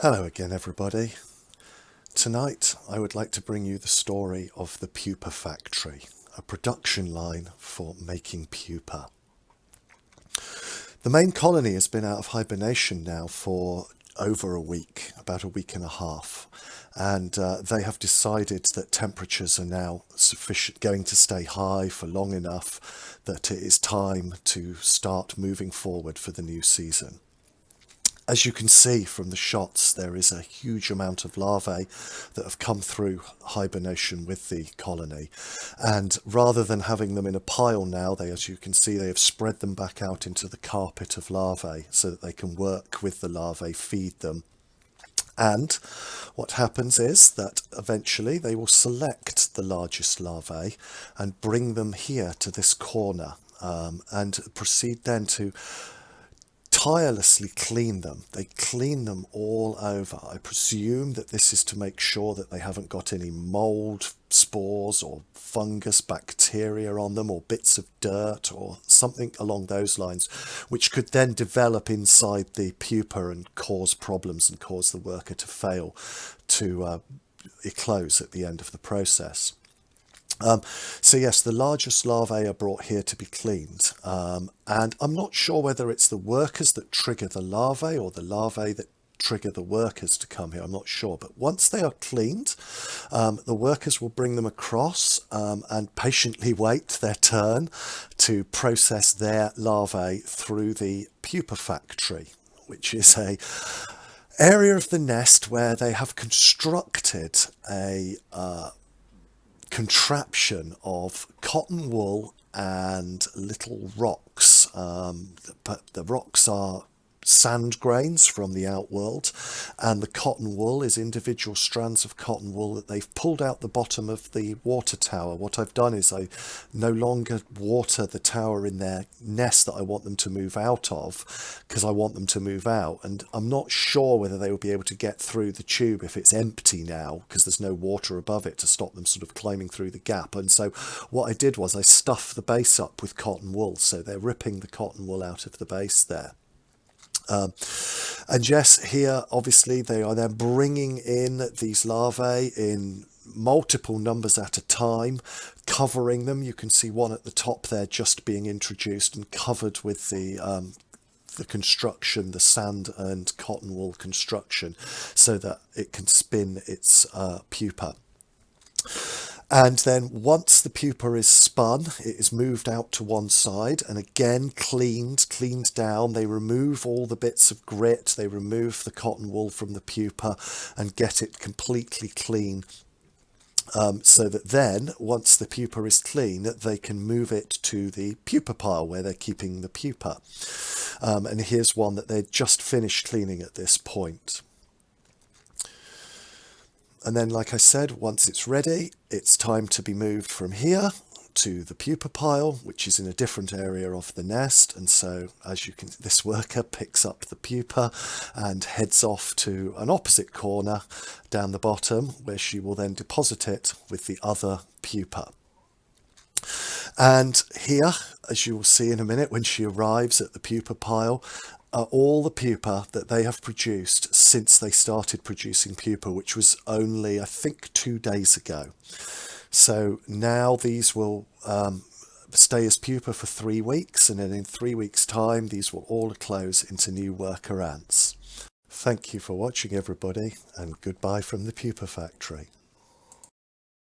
Hello again, everybody. Tonight, I would like to bring you the story of the Pupa Factory, a production line for making pupa. The main colony has been out of hibernation now for over a week, about a week and a half, and they have decided that temperatures are now going to stay high for long enough that it is time to start moving forward for the new season. As you can see from the shots, there is a huge amount of larvae that have come through hibernation with the colony. And rather than having them in a pile now, as you can see, they have spread them back out into the carpet of larvae so that they can work with the larvae, feed them. And what happens is that eventually they will select the largest larvae and bring them here to this corner, and proceed then to tirelessly clean them. They clean them all over. I presume that this is to make sure that they haven't got any mold, spores or fungus, bacteria on them, or bits of dirt or something along those lines, which could then develop inside the pupa and cause problems and cause the worker to fail to eclose at the end of the process. So yes, the largest larvae are brought here to be cleaned, and I'm not sure whether it's the workers that trigger the larvae or the larvae that trigger the workers to come here. I'm not sure, but once they are cleaned, the workers will bring them across and patiently wait their turn to process their larvae through the Pupa Factory, which is a area of the nest where they have constructed a contraption of cotton wool and little rocks, but the rocks are sand grains from the outworld, and the cotton wool is individual strands of cotton wool that they've pulled out the bottom of the water tower. What I've done is I no longer water the tower in their nest that I want them to move out of, because I want them to move out, and I'm not sure whether they will be able to get through the tube if it's empty now, because there's no water above it to stop them sort of climbing through the gap. And so what I did was I stuffed the base up with cotton wool, so they're ripping the cotton wool out of the base there. And yes, here obviously they are then bringing in these larvae in multiple numbers at a time, covering them. You can see one at the top there just being introduced and covered with the construction, the sand and cotton wool construction, so that it can spin its pupa. And then once the pupa is spun, it is moved out to one side and again cleaned down. They remove all the bits of grit, they remove the cotton wool from the pupa and get it completely clean. So that then, once the pupa is clean, they can move it to the pupa pile where they're keeping the pupa. And here's one that they'd just finished cleaning at this point. And then, like I said, once it's ready, it's time to be moved from here to the pupa pile, which is in a different area of the nest. And so, as you can, this worker picks up the pupa and heads off to an opposite corner down the bottom, where she will then deposit it with the other pupa. And here, as you will see in a minute, when she arrives at the pupa pile, are all the pupa that they have produced since they started producing pupa, which was only, I think, 2 days ago. So now these will stay as pupa for 3 weeks, and then in 3 weeks' time, these will all close into new worker ants. Thank you for watching, everybody, and goodbye from the Pupa Factory.